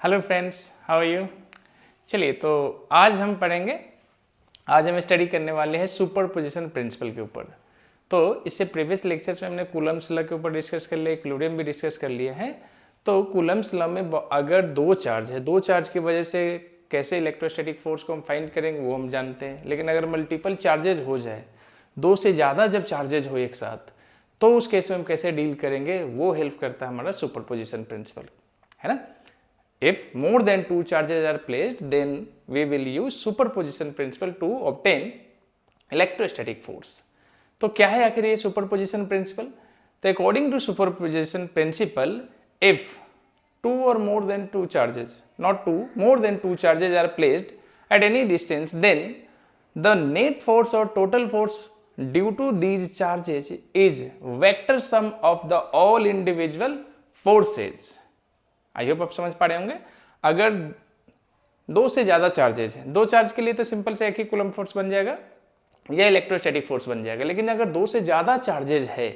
Hello friends, how are you. चलिए, तो आज हम स्टडी करने वाले हैं सुपरपोजिशन प्रिंसिपल के ऊपर। तो इससे प्रीवियस लेक्चर्स में हमने कूलम्ब्स लॉ के ऊपर डिस्कस कर लिया, इक्विलिब्रियम भी डिस्कस कर लिया है। तो कूलम्ब्स लॉ में अगर दो चार्ज की वजह से कैसे इलेक्ट्रोस्टैटिक फोर्स को हम फाइंड करेंगे वो हम जानते हैं। लेकिन अगर मल्टीपल चार्जेज हो जाए, दो से ज़्यादा जब चार्जेज हो एक साथ, तो उस केस में हम कैसे डील करेंगे वो हेल्प करता है हमारा सुपरपोजिशन प्रिंसिपल, है ना। If more than two charges are placed, then we will use superposition principle to obtain electrostatic force. तो क्या है आखिर ये सुपरपोजिशन प्रिंसिपल? तो according to superposition principle, if two or more than two charges, not two, more than two charges are placed at any distance, then the net force or total force due to these charges is vector sum of the all individual forces. I hope आप समझ पा रहे होंगे। अगर दो से ज्यादा charges हैं, दो चार्ज के लिए तो सिंपल से एक ही कूलम्ब फोर्स बन जाएगा या इलेक्ट्रोस्टैटिक फोर्स बन जाएगा। लेकिन अगर दो से ज्यादा चार्जेज है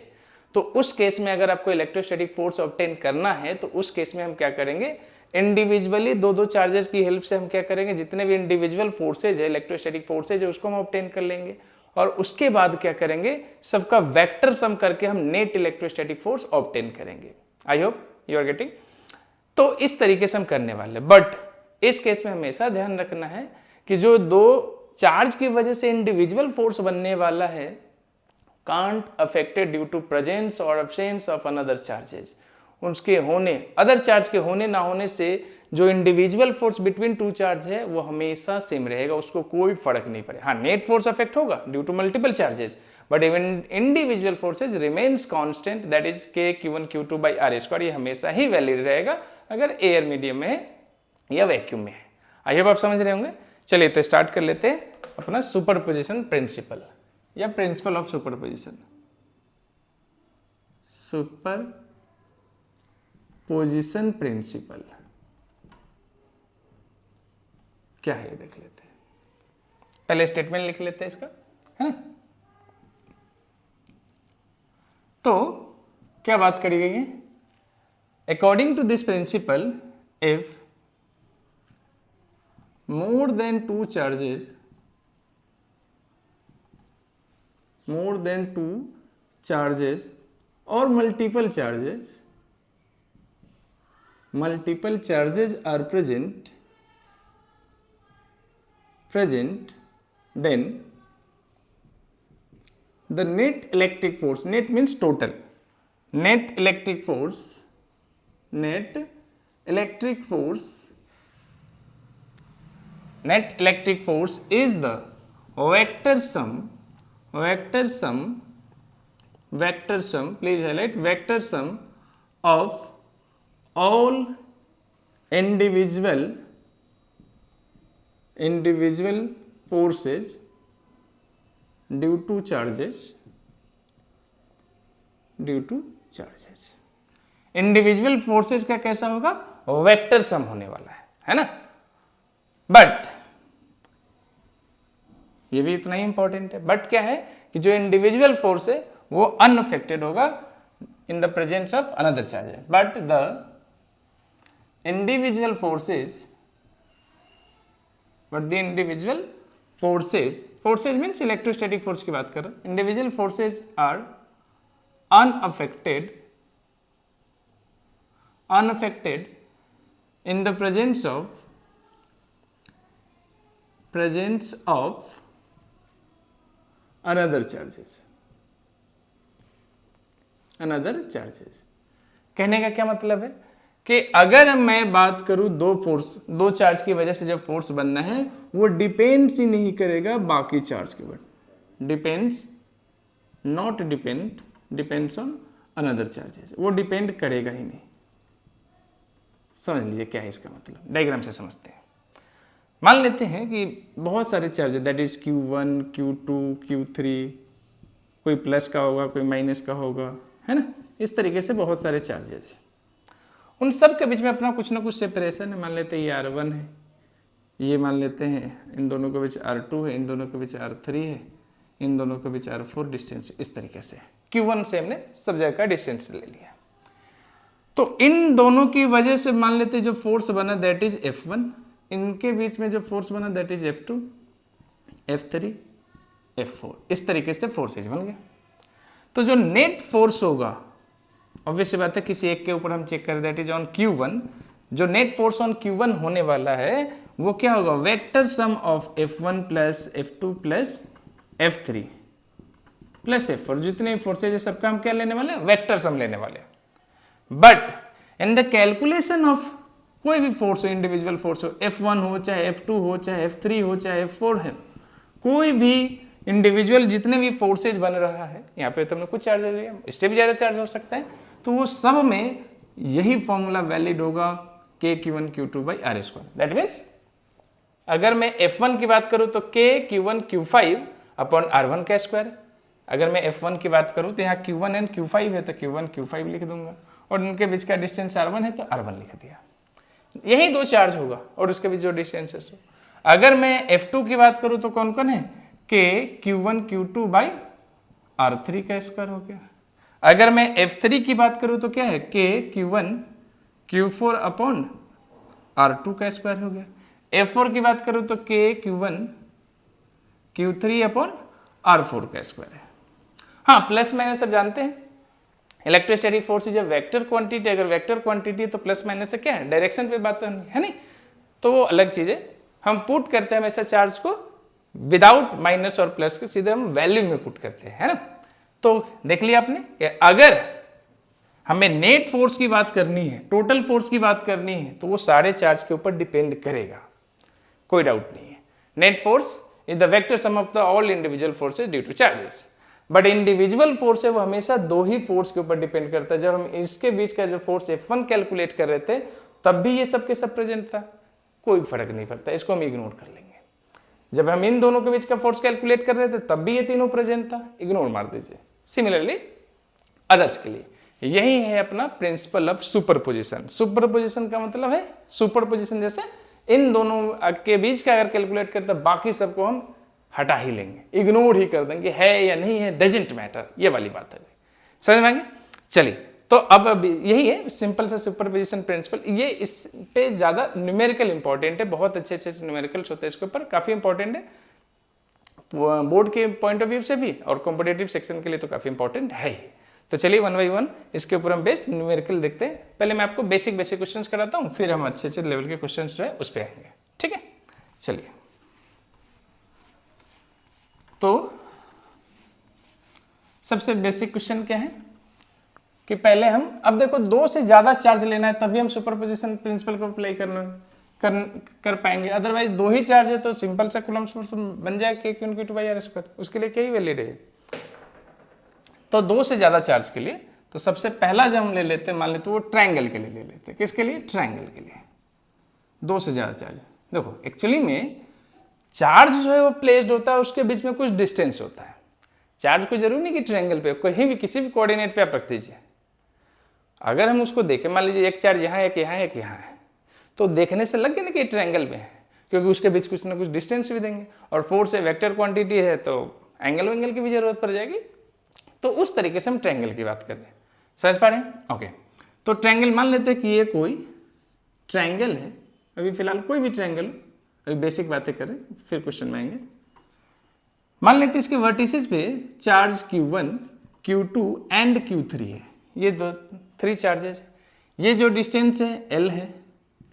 तो उस केस में अगर आपको इलेक्ट्रोस्टैटिक फोर्स ऑब्टेन करना है तो उस केस में हम क्या करेंगे, इंडिविजुअली दो दो चार्जेस की हेल्प से हम क्या करेंगे, जितने भी इंडिविजुअल फोर्सेज है, इलेक्ट्रोस्टैटिक फोर्सेज है, उसको हम ऑब्टेन कर लेंगे और उसके बाद क्या करेंगे, सबका वेक्टर सम करके हम नेट इलेक्ट्रोस्टैटिक फोर्स ऑब्टेन करेंगे। I hope you are getting. तो इस तरीके से हम करने वाले, बट इस केस में हमेशा ध्यान रखना है कि जो दो चार्ज की वजह से इंडिविजुअल फोर्स बनने वाला है can't affected due to presence और अब्सेंस ऑफ अनदर चार्जेस। उसके होने, अदर चार्ज के होने ना होने से जो individual force between two charge है वो हमेशा सेम रहेगा, उसको कोई फर्क नहीं पड़ेगा। हाँ, नेट फोर्स अफेक्ट होगा due to multiple charges, but even individual forces remains constant, that is k Q1 Q2 by r square. ये हमेशा ही वैलिड रहेगा अगर एयर मीडियम में है या वैक्यूम में है। आई होप आप समझ रहे होंगे। चलिए तो स्टार्ट कर लेते हैं अपना सुपरपोजिशन प्रिंसिपल या principle of superposition. Superposition principle क्या है ये देख लेते हैं। पहले स्टेटमेंट लिख लेते हैं इसका, है ना। तो क्या बात करी गई है, according to this principle, if more than two charges or multiple charges are present, then the net electric force, net means total, net electric force is the vector sum, please highlight, vector sum of all individual forces due to charges. Individual forces का कैसा होगा, vector sum होने वाला है ना। But ये भी इतना ही इंपॉर्टेंट है, बट क्या है कि जो इंडिविजुअल फोर्स है वो अनअफेक्टेड होगा in the presence of another charge, but the individual forces means electrostatic force की बात कर रहा हूं, individual forces are unaffected in the presence of another charges। कहने का क्या मतलब है कि अगर मैं बात करूं दो चार्ज की वजह से जो फोर्स बनना है वो डिपेंड्स ही नहीं करेगा बाकी चार्ज के ऊपर, डिपेंड्स ऑन अनदर चार्जेस, वो डिपेंड करेगा ही नहीं। समझ लीजिए क्या है इसका मतलब, डायग्राम से समझते हैं। मान लेते हैं कि बहुत सारे charges, that is Q1 Q2 Q3, कोई प्लस का होगा, कोई माइनस का होगा, है ना। इस तरीके से बहुत सारे चार्जेस, उन सब के बीच में अपना कुछ ना कुछ सेपरेशन है। मान लेते हैं ये R1 है, ये मान लेते हैं इन दोनों के बीच R2 है, इन दोनों के बीच R3 है, इन दोनों के बीच R4 डिस्टेंस। इस तरीके से Q1 से हमने सब जगह का डिस्टेंस ले लिया। तो इन दोनों की वजह से मान लेते जो फोर्स बना दैट इज F1, इनके बीच में जो फोर्स बना that is F2, F3, F4, इस तरीके से फोर्सेज बन गया। तो जो नेट फोर्स होगा, ऑब्वियसली बात है किसी एक के ऊपर हम चेक करें दैट इज ऑन Q1, जो नेट फोर्स ऑन Q1 होने वाला है वो क्या होगा, vector sum of F1 plus F2 plus F3 plus F4, जितने फोर्सेज है सबका हम क्या लेने वाले हैं, वेक्टर सम लेने वाले हैं। But in the calculation of कोई भी फोर्स हो, इंडिविजुअल फोर्स हो, F1 हो चाहे F2 हो चाहे F3 हो चाहे F4 है, कोई भी इंडिविजुअल जितने भी फोर्सेज बन रहा है, यहाँ पे तुमने कुछ चार्ज लिया, इससे भी ज़्यादा चार्ज हो सकता है, तो वो सब में यही फॉर्मूला वैलिड होगा K/Q1 Q2 by R square. That means अगर मैं F1 की बात करूँ तो K/Q1 Q5 अपॉन R1 का स्क्वायर। अगर मैं F1 की बात करूँ तो यहाँ Q1 एंड Q5 है तो Q1 Q5 लिख दूंगा, और इनके बीच का डिस्टेंस R1 है तो R1 लिख दिया। यही दो चार्ज होगा और उसके बीच जो डिस्टेंस है। अगर मैं F2 की बात करूँ तो कौन कौन है, K/Q1 Q2 बाई R3 का स्क्वायर हो गया। अगर मैं F3 की बात करूँ तो क्या है, K/Q1 Q4 अपॉन R2 का स्क्वायर हो गया। F4 की बात करूँ तो K/Q1 Q3 अपॉन R4 का स्क्वायर है। हाँ, प्लस माइनस सब जानते हैं, electrostatic force is vector quantity. अगर वेक्टर क्वांटिटी है तो प्लस माइनस से क्या है, डायरेक्शन पे बात करनी है नहीं, तो वो अलग चीज है। हम पुट करते हैं हमेशा चार्ज को विदाउट माइनस और प्लस के, सीधे हम वैल्यू में पुट करते हैं, है ना। तो देख लिया आपने कि अगर हमें नेट फोर्स की बात करनी है, टोटल फोर्स की बात करनी है, तो वो सारे चार्ज के ऊपर डिपेंड करेगा, कोई डाउट नहीं है। Net force is the vector sum of the all individual forces due two charges. But individual force है वो हमेशा दो ही फोर्स के ऊपर डिपेंड करता है। जब हम इसके बीच का जो फोर्स F1 कैलकुलेट कर रहे थे तब भी ये सब के सब प्रेजेंट था, कोई फर्क नहीं पड़ता, इसको हम इग्नोर कर लेंगे। जब हम इन दोनों के बीच का फोर्स कैलकुलेट कर रहे थे तब भी ये तीनों प्रेजेंट था, इग्नोर मार दीजिए। सिमिलरली अदर्स के लिए यही है अपना प्रिंसिपल ऑफ सुपरपोजिशन। सुपरपोजिशन का मतलब है सुपरपोजिशन, जैसे इन दोनों के बीच का अगर कैलकुलेट करते बाकी सबको हम हटा ही लेंगे, इग्नोर ही कर देंगे, है या नहीं है डजंट मैटर, ये वाली बात है। समझ में आएंगे। चलिए, तो अब यही है सिंपल सा सुपरपोजिशन प्रिंसिपल। ये इस पे ज्यादा न्यूमेरिकल इंपॉर्टेंट है, बहुत अच्छे अच्छे न्यूमेरिकल्स होते हैं इसके ऊपर, काफी इंपॉर्टेंट है बोर्ड के पॉइंट ऑफ व्यू से भी और कॉम्पिटेटिव सेक्शन के लिए तो काफी इंपॉर्टेंट है ही। तो चलिए 1 by 1 इसके ऊपर हम बेस्ड न्यूमेरिकल देखते हैं। पहले मैं आपको बेसिक क्वेश्चंस कराता हूँ, फिर हम अच्छे अच्छे लेवल के क्वेश्चंस जो है उस पर आएंगे, ठीक है। चलिए, तो सबसे बेसिक क्वेश्चन क्या है कि पहले हम, अब देखो दो से ज्यादा चार्ज लेना है तभी हम सुपरपोजिशन प्रिंसिपल को अप्लाई कर पाएंगे। अदरवाइज दो ही चार्ज है तो सिंपल सा कूलम्ब फोर्स बन जाए K/Q1 Q2 by R square, उसके लिए क्या ही वैलिड है। तो दो से ज्यादा चार्ज के लिए तो सबसे पहला जब हम ले लेते हैं, मान लेते वो ट्रायंगल के लिए ले लेते हैं। किसके लिए, ट्रायंगल के लिए। दो से ज्यादा चार्ज, देखो एक्चुअली में चार्ज जो है वो प्लेस्ड होता है, उसके बीच में कुछ डिस्टेंस होता है। चार्ज को जरूरी नहीं कि ट्रायंगल पे, कहीं भी किसी भी कोऑर्डिनेट पे आप रख दीजिए। अगर हम उसको देखें, मान लीजिए एक चार्ज यहाँ है, एक यहाँ है, एक यहाँ है, तो देखने से लग गया ना कि ट्रायंगल में है, क्योंकि उसके बीच कुछ ना कुछ डिस्टेंस भी देंगे। और फोर्स है, वेक्टर क्वांटिटी है, तो एंगल की भी जरूरत पड़ जाएगी। तो उस तरीके से हम ट्रायंगल की बात कर रहे हैं, समझ पा रहे हैं। ओके, तो ट्रायंगल मान लेते हैं कि ये कोई ट्रायंगल है, अभी फिलहाल कोई भी ट्रायंगल, अभी बेसिक बातें करें फिर क्वेश्चन में आएंगे। मान लेते हैं इसके वर्टिसेस पे charge Q1, Q2 and Q3 है, ये दो 3 चार्जेस। ये जो डिस्टेंस है L है,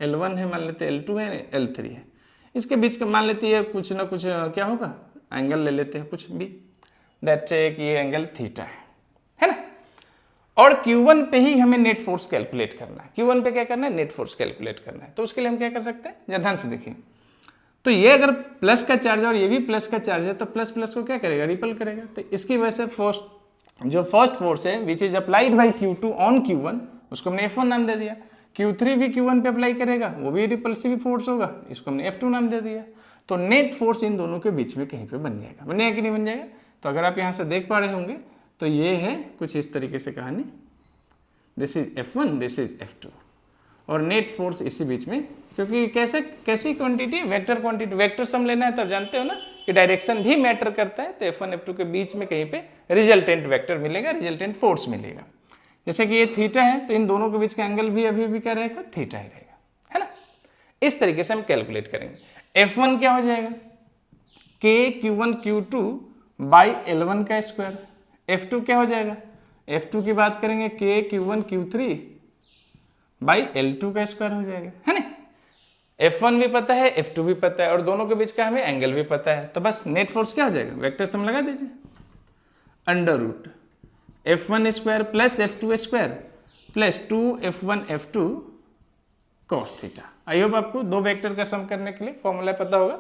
L1 है, मान लेते L2 है, L3 है। इसके बीच का मान लेते हैं कुछ ना कुछ क्या होगा, एंगल ले लेते हैं कुछ भी, दैट से कि ये एंगल थीटा है ना। और Q1 पे ही हमें नेट फोर्स कैलकुलेट करना है। Q1 पे क्या करना है, नेट फोर्स कैलकुलेट करना है। तो उसके लिए हम क्या कर सकते हैं, जरा ध्यान से देखिए। तो ये अगर प्लस का चार्ज है और ये भी प्लस का चार्ज है, तो प्लस प्लस को क्या करेगा, रिपल करेगा। तो इसकी वजह से फर्स्ट फोर्स है which is applied by Q2 on Q1, उसको हमने F1 नाम दे दिया। Q3 भी Q1 पे अप्लाई करेगा, वो भी रिपल्सिव फोर्स होगा, इसको हमने F2 नाम दे दिया। तो नेट फोर्स इन दोनों के बीच में कहीं पे बन जाएगा, बनेगा कि नहीं बन जाएगा। तो अगर आप यहाँ से देख पा रहे होंगे तो ये है कुछ इस तरीके से कहानी, this is F1, this is F2, और नेट फोर्स इसी बीच में, क्योंकि कैसी quantity, vector quantity, vector sum लेना है तब जानते हो ना कि डायरेक्शन भी मैटर करता है। तो F1 F2 के बीच में कहीं पे रिजल्टेंट वेक्टर मिलेगा, रिजल्टेंट फोर्स मिलेगा। जैसे कि ये थीटा है तो इन दोनों के बीच का एंगल भी अभी भी क्या रहेगा, थीटा ही रहेगा, है ना। इस तरीके से हम कैलकुलेट करेंगे। F1 क्या हो जाएगा, k Q1 Q2 by L1 का स्क्वायर। F2 क्या हो जाएगा, F2 की बात करेंगे k Q1 Q3 by L2 का स्क्वायर हो जाएगा, है ना। F1 भी पता है, F2 भी पता है और दोनों के बीच का हमें एंगल भी पता है, तो बस नेट फोर्स क्या हो जाएगा, वेक्टर सम लगा दीजिए, under root F1 square plus F2 square plus 2F1 F2 cos theta. I hope आपको दो वेक्टर का सम करने के लिए फॉर्मूला पता होगा।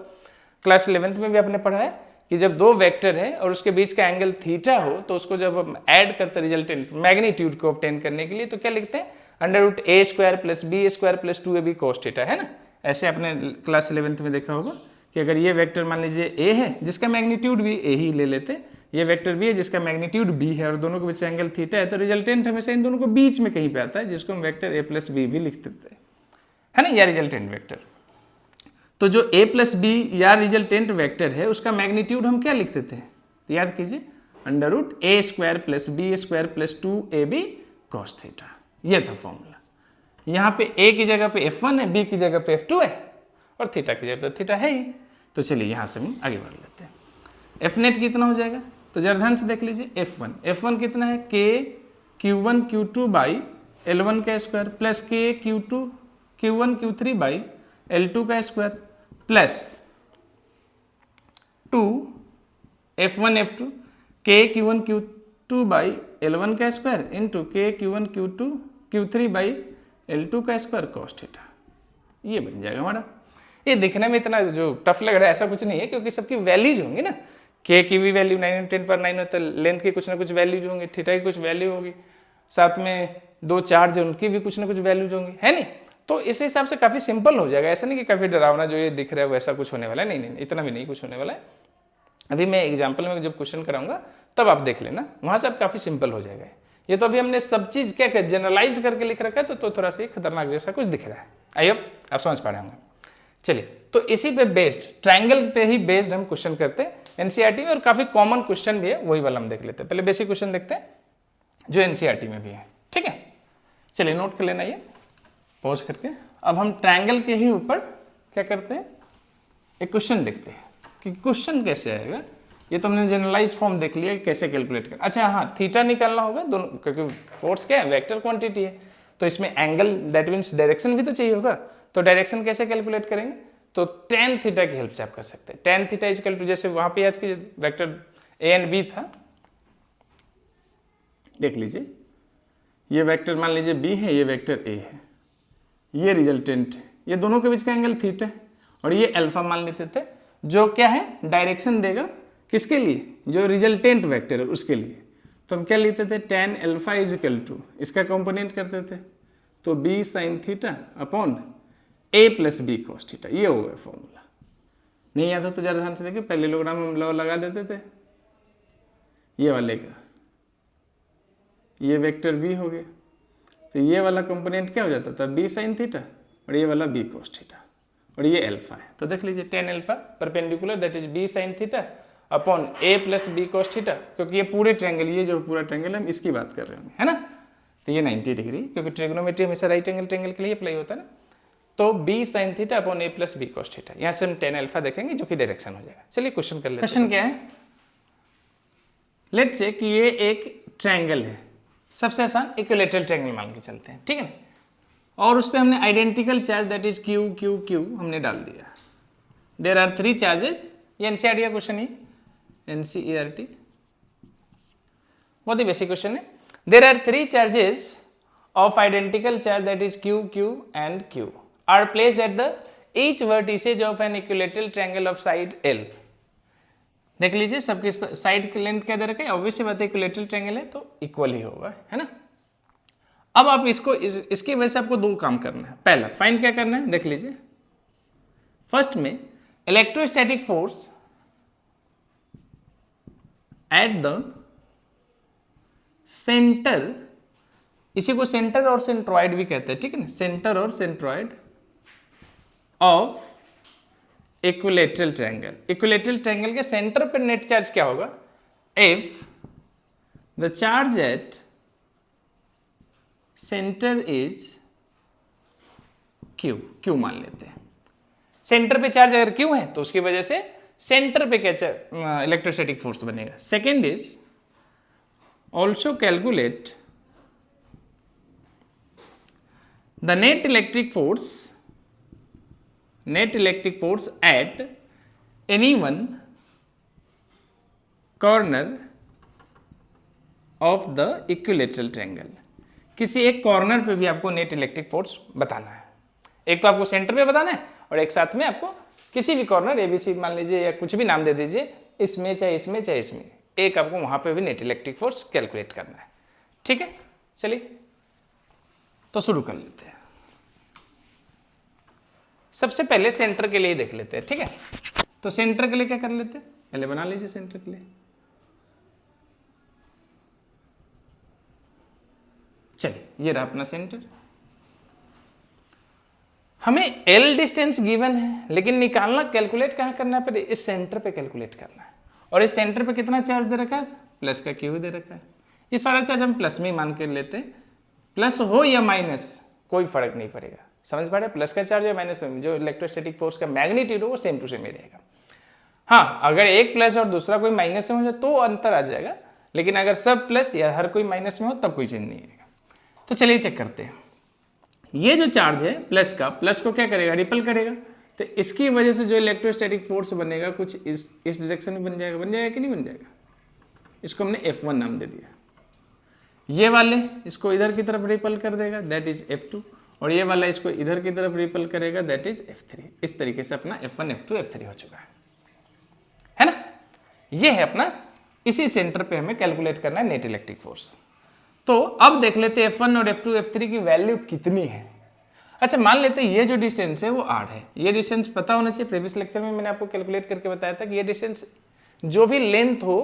क्लास 11th में भी आपने पढ़ा है कि जब दो वेक्टर है और उसके बीच का एंगल थीटा हो तो उसको जब हम ऐड करते हैं रिजल्टेंट मैग्नीट्यूड को ऑब्टेन करने के लिए तो क्या लिखते हैं, under root A square plus B square plus 2ab cos theta, है ना। ऐसे आपने क्लास 11th में देखा होगा कि अगर ये वेक्टर मान लीजिए ए है जिसका मैग्नीट्यूड भी ए ही ले लेते, ये वेक्टर भी है जिसका मैग्नीट्यूड बी है और दोनों के बीच एंगल थीटा है, तो रिजल्टेंट हमेशा इन दोनों को बीच में कहीं पे आता है जिसको हम वेक्टर ए प्लस बी भी लिख देते हैं, है ना, या रिजल्टेंट वेक्टर। तो जो a प्लस बी या रिजल्टेंट वेक्टर है उसका मैग्नीट्यूड हम क्या लिखते थे, तो याद कीजिए under root A square plus B square plus 2ab cos theta, ये था फॉर्मूला। यहाँ पे a की जगह पे F1 है, b की जगह पे F2 है और थीटा की जगह पे थीटा है ही। तो चलिए यहाँ से हम आगे बढ़ लेते हैं। एफ नेट कितना हो जाएगा, तो जरा ध्यान से देख लीजिए, F1 कितना है, k Q1 Q2 by L1 का square plus k Q1 Q3 by L2 का square plus 2F1 F2 k Q1 Q2 by L1 का square into k Q1 Q2 Q3 by L2 का स्क्वायर कॉस थीटा, ये बन जाएगा हमारा। ये दिखने में इतना जो टफ लग रहा है ऐसा कुछ नहीं है क्योंकि सबकी वैल्यूज होंगी ना, k की भी वैल्यू 9 10 पर 9 होता है, लेंथ की कुछ ना कुछ वैल्यूज होंगी, थीटा की कुछ वैल्यू होगी, साथ में दो चार्ज है उनकी भी कुछ ना कुछ वैल्यूज होंगी, है नहीं। तो इस हिसाब से काफ़ी सिंपल हो जाएगा, ऐसा नहीं कि काफ़ी डरावना जो ये दिख रहा है वैसा कुछ होने वाला है, नहीं, इतना भी नहीं कुछ होने वाला है। अभी मैं एग्जाम्पल में जब क्वेश्चन कराऊंगा तब आप देख लेना, वहाँ से आप काफ़ी सिंपल हो जाएगा। ये तो अभी हमने सब चीज़ क्या जनरलाइज करके लिख रखा है तो थोड़ा सा खतरनाक जैसा कुछ दिख रहा है। आई होप आप समझ पा रहे होंगे। चलिए, तो इसी पे बेस्ड ट्रायंगल पे ही बेस्ड हम क्वेश्चन करते हैं एनसीईआरटी में, और काफ़ी कॉमन क्वेश्चन भी है, वही वाला हम देख लेते हैं। पहले बेसिक क्वेश्चन देखते हैं जो एनसीईआरटी में भी है, ठीक है। चलिए नोट कर लेना ये पॉज करके। अब हम ट्रायंगल के ही ऊपर क्या करते हैं, एक क्वेश्चन देखते हैं कि क्वेश्चन कैसे आएगा। ये तो हमने जनरलाइज फॉर्म देख लिया कि कैसे कैलकुलेट कर। अच्छा हाँ, थीटा निकालना होगा दोनों, क्योंकि फोर्स क्या है, वेक्टर क्वांटिटी है, तो इसमें एंगल दैट मीन्स डायरेक्शन भी तो चाहिए होगा। तो डायरेक्शन कैसे कैलकुलेट करेंगे, तो टेन थीटा की हेल्प से आप कर सकते हैं। टेन थीटा इजकल टू, जैसे वहाँ पे आज की वेक्टर ए एंड बी था, देख लीजिए ये वेक्टर मान लीजिए बी है, ये वेक्टर ए है, ये रिजल्टेंट है, ये दोनों के बीच का एंगल थीटा है और ये अल्फा मान लेते थे, जो क्या है डायरेक्शन देगा किसके लिए, जो रिजल्टेंट वेक्टर है उसके लिए। तो हम क्या लेते थे, tan alpha is equal to, इसका कंपोनेंट करते थे तो B sine theta upon A plus B cos theta, ये हो गया फॉर्मूला। नहीं आता तो जरा ध्यान से देखिए, पहले लोग हम लॉ लगा देते थे, ये वाले का ये वेक्टर बी हो गया, तो ये वाला कंपोनेंट क्या हो जाता था, बी साइन थीटा, और ये वाला बी कॉस थीटा, और ये अल्फा है। तो देख लीजिए tan alpha perpendicular that is B sine theta upon A plus B cos theta, क्योंकि ये पूरे ट्रायंगल, ये जो पूरा ट्रायंगल है हम इसकी बात कर रहे होंगे, है ना। तो ये 90 डिग्री, क्योंकि ट्रिग्नोमेट्री हमेशा राइट एंगल ट्रायंगल के लिए अप्लाई होता है ना। तो B sine theta upon A plus B cos theta, यहाँ से हम टेन अल्फा देखेंगे जो कि डायरेक्शन हो जाएगा। चलिए क्वेश्चन कर लेते हैं। क्वेश्चन क्या है, लेट्स से कि ये एक ट्रायंगल है, सबसे आसान इक्विलैटरल ट्रायंगल मान के चलते हैं, ठीक है ना, और उस पर हमने identical charge that is Q Q Q हमने डाल दिया। देयर आर थ्री चार्जेज, ये एनसीईआरटी का क्वेश्चन है, एनसीईआरटी बहुत ही बेसिक क्वेश्चन है। There are three charges of identical charge that is q q and q are placed at the each vertices of an equilateral triangle of side L। देख लीजिए सबके side की length क्या दे रखा है, ऑब्वियसली बात है इक्विलैटरल ट्रायंगल है तो इक्वल ही होगा, है ना। अब आप इसको इसकी वजह से आपको दो काम करना है। पहला फाइंड क्या करना है, देख लीजिए फर्स्ट में electrostatic force at the centre, इसी को सेंटर और सेंट्रॉइड भी कहते हैं, ठीक है ना, सेंटर और centroid of equilateral triangle. Equilateral triangle के सेंटर पर नेट चार्ज क्या होगा, if the charge at centre is Q, Q मान लेते हैं। सेंटर पे चार्ज अगर क्यू है तो उसकी वजह से सेंटर पे क्या इलेक्ट्रोस्टैटिक फोर्स बनेगा। Second is also calculate the net electric force at any one corner of the equilateral triangle. किसी एक कॉर्नर पे भी आपको नेट इलेक्ट्रिक फोर्स बताना है। एक तो आपको सेंटर पे बताना है और एक साथ में आपको किसी भी कॉर्नर ABC मान लीजिए या कुछ भी नाम दे दीजिए, इसमें चाहे इसमें चाहे इसमें, एक आपको वहां पे भी नेट इलेक्ट्रिक फोर्स कैलकुलेट करना है। ठीक है, चलिए तो शुरू कर लेते हैं। सबसे पहले सेंटर के लिए देख लेते हैं। ठीक है, तो सेंटर के लिए क्या कर लेते हैं, पहले बना लीजिए सेंटर के लिए। चलिए, ये रहा अपना सेंटर। हमें L डिस्टेंस गिवन है, लेकिन निकालना कैलकुलेट कहाँ करना है, इस सेंटर पे कैलकुलेट करना है। और इस सेंटर पे कितना चार्ज दे रखा है, प्लस का क्यू दे रखा है। ये सारा चार्ज हम प्लस में ही मान के लेते हैं, प्लस हो या माइनस कोई फर्क नहीं पड़ेगा। समझ पा रहे, प्लस का चार्ज या माइनस, जो इलेक्ट्रोस्टैटिक फोर्स का मैग्नीट्यूड हो वो सेम टू सेम ही रहेगा। हाँ, अगर एक प्लस और दूसरा कोई माइनस में हो जाए तो अंतर आ जाएगा, लेकिन अगर सब प्लस या हर कोई माइनस में हो तब कोई चेंज नहीं आएगा। तो चलिए चेक करते हैं। ये जो चार्ज है प्लस का, प्लस को क्या करेगा, रिपल करेगा। तो इसकी वजह से जो इलेक्ट्रोस्टैटिक फोर्स बनेगा कुछ इस डायरेक्शन में बन जाएगा कि नहीं बन जाएगा। इसको हमने F1 नाम दे दिया। ये वाले इसको इधर की तरफ रिपल कर देगा, दैट इज F2, और ये वाला इसको इधर की तरफ रिपल करेगा, दैट इज F3। इस तरीके से अपना F1, F2, F3 हो चुका है ना। ये है अपना, इसी सेंटर पे हमें कैलकुलेट करना है नेट इलेक्ट्रिक फोर्स। तो अब देख लेते हैं F1 और F2, F3 की वैल्यू कितनी है। अच्छा, मान लेते हैं ये जो डिस्टेंस है वो R है। ये डिस्टेंस पता होना चाहिए, प्रीवियस लेक्चर में मैंने आपको कैलकुलेट करके बताया था कि ये डिस्टेंस जो भी लेंथ हो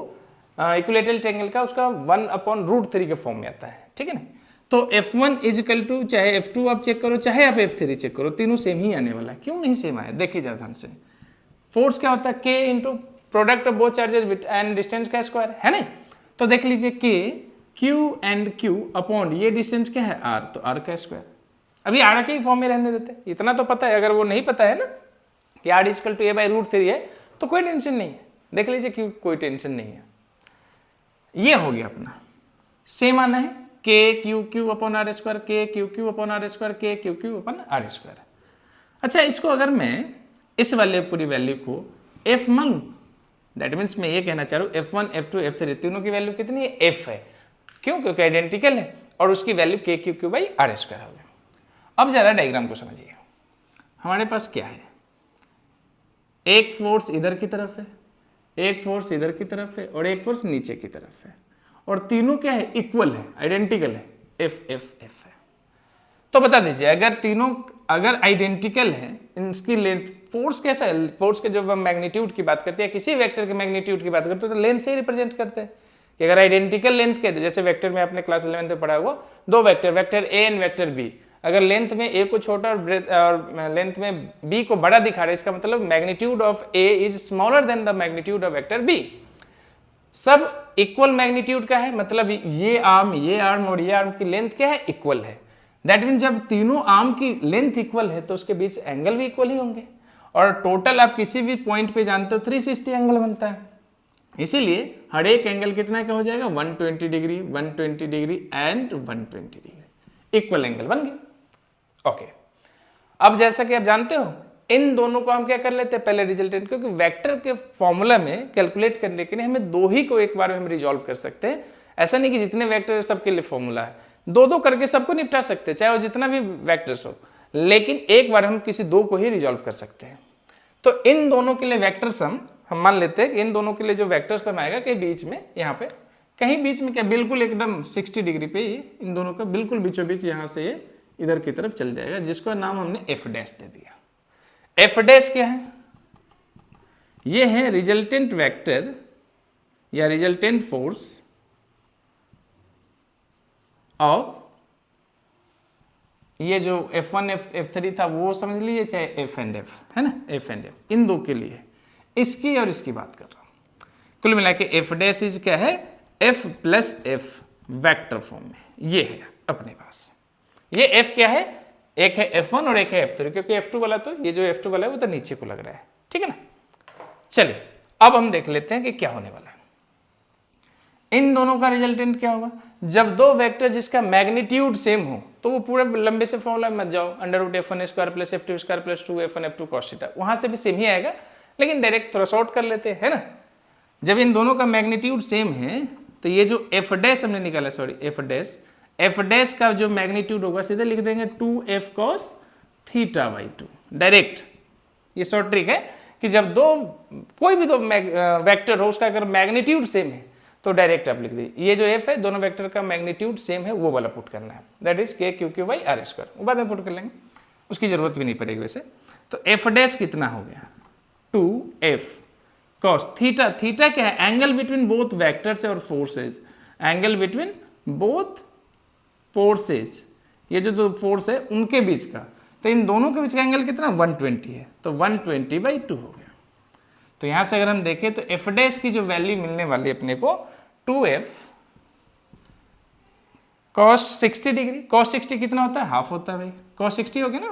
इक्विलेटरल ट्रायंगल का, उसका 1/√3 के फॉर्म में आता है। ठीक है ना। तो F1 इज इक्वल टू, चाहे F2 आप चेक करो चाहे आप F3 चेक करो, तीनों सेम ही आने वाला है। क्यों नहीं सेम आया, देखिए जरा ध्यान से। फोर्स क्या होता है, K into product of both charges and distance का स्क्वायर, है ना। तो देख लीजिए K Q and Q upon ये डिस्टेंस क्या है R, तो R का स्क्वायर। अभी R के ही फॉर्म में रहने देते हैं, इतना तो पता है। अगर वो नहीं पता है ना कि R इक्वल टू A/√3 है तो कोई टेंशन नहीं है। देख लीजिए Q, कोई टेंशन नहीं है। ये हो गया अपना, सेम आना है K Q upon R square, K Q upon R square, K Q upon R square. अच्छा, इसको अगर मैं इस वाले पूरी वैल्यू को F मान, दैट मीन्स मैं ये कहना चाह रहा हूँ F1, F2, F3 तीनों की वैल्यू कितनी है, F है। क्यों, क्योंकि आइडेंटिकल है और उसकी वैल्यू K/R स्क्वायर हो गया। अब जरा डायग्राम को समझिए। हमारे पास क्या है, एक फोर्स इधर की तरफ है, एक फोर्स इधर की तरफ है और एक फोर्स नीचे की तरफ है, और तीनों क्या है, इक्वल है, आइडेंटिकल है, F है। तो बता दीजिए, अगर तीनों अगर आइडेंटिकल है, इनकी लेंथ, फोर्स कैसा है, फोर्स के जब हम मैग्नीट्यूड की बात करते हैं, किसी वेक्टर के मैग्नीट्यूड की बात करते हैं तो लेंथ से ही रिप्रेजेंट करते हैं। कि अगर आइडेंटिकल लेंथ के, जैसे वेक्टर में आपने क्लास 11 में पढ़ा हुआ, दो vector, vector A and vector B, अगर लेंथ में A को छोटा और लेंथ में B को बड़ा दिखा रहे, इसका मतलब magnitude of A is smaller than the magnitude of vector B। सब इक्वल मैग्नीट्यूड का है, मतलब ये आर्म और ये आर्म की लेंथ क्या है, इक्वल है। दैट मीन जब तीनों आर्म की लेंथ इक्वल है तो उसके बीच एंगल भी इक्वल ही होंगे, और टोटल आप किसी भी पॉइंट पे जानते हो 360 एंगल बनता है। इसीलिए हर एक एंगल कितना का हो जाएगा, 120 degree, 120 degree and 120 degree, equal angle बन गए। ओके, अब जैसा कि आप जानते हो, इन दोनों को हम क्या कर लेते हैं, पहले रिजल्टेंट, क्योंकि वेक्टर के फॉर्मूला में कैलकुलेट करने के लिए हमें दो ही को एक बार में हम रिजॉल्व कर सकते हैं। ऐसा नहीं कि जितने वेक्टर है सबके लिए फॉर्मूला है, दो दो करके सबको निपटा सकते हैं, चाहे वो जितना भी वेक्टर्स हो, लेकिन एक बार हम किसी दो को ही रिजॉल्व कर सकते हैं। तो इन दोनों के लिए वेक्टर सम हम मान लेते हैं कि इन दोनों के लिए जो वेक्टर सम आएगा कि बीच में, यहाँ पे कहीं बीच में, क्या बिल्कुल एकदम 60 डिग्री पे ही इन दोनों का बिल्कुल बीचों बीच यहाँ से ये इधर की तरफ चल जाएगा, जिसका नाम हमने F डैश दे दिया। F डैश क्या है, ये है रिजल्टेंट वेक्टर या रिजल्टेंट फोर्स ऑफ, ये जो F1 F3 था वो समझ लीजिए, चाहे F एंड F है ना, F एंड F, इन दो के लिए, इसकी और इसकी बात कर रहा हूं। कुल मिला के F डैश क्या है, F plus F vector form में, ये है अपने पास। ये f क्या है, एक है f1 और एक है f3, क्योंकि f2 वाला तो ये जो f2 वाला है वो तो नीचे को लग रहा है, ठीक है ना। चलिए अब हम देख लेते हैं कि क्या होने वाला है। इन दोनों का रिजल्टेंट क्या होगा, जब दो वेक्टर जिसका मैग्नीट्यूड सेम हो तो वो पूरे लंबे से फॉर्मूला में मत जाओ, under root f1 square plus f2 square plus 2f1 f2 cos theta, वहां से भी सेम ही आएगा, लेकिन डायरेक्ट थोड़ा शॉर्ट कर लेते हैं, है ना। जब इन दोनों का मैग्नीट्यूड सेम है तो ये जो f डैश हमने निकाला, सॉरी f डैश का जो मैग्नीट्यूड होगा सीधे लिख देंगे 2f cos theta by 2 direct. ये शॉर्ट ट्रिक है कि जब कोई भी दो वेक्टर हो उसका अगर मैग्नीट्यूड सेम है तो डायरेक्ट आप लिख दीजिए, ये जो f है दोनों वेक्टर का मैग्नीट्यूड सेम है वो वाला पुट करना है, that is k q q by r square, वो बाद में पुट कर लेंगे, उसकी जरूरत भी नहीं पड़ेगी वैसे। तो f डैश कितना हो गया 2f cos थीटा, थीटा क्या है, एंगल बिटवीन बोथ वेक्टर्स और forces, angle between both forces, ये जो दो फोर्स है उनके बीच का, तो इन दोनों के बीच का एंगल कितना 120 है, तो 120 बाई 2 हो गया। तो यहां से अगर हम देखें तो f डैश की जो वैल्यू मिलने वाली अपने को 2f cos 60 डिग्री, cos 60 कितना होता है, हाफ होता है भाई, cos 60 हो गया ना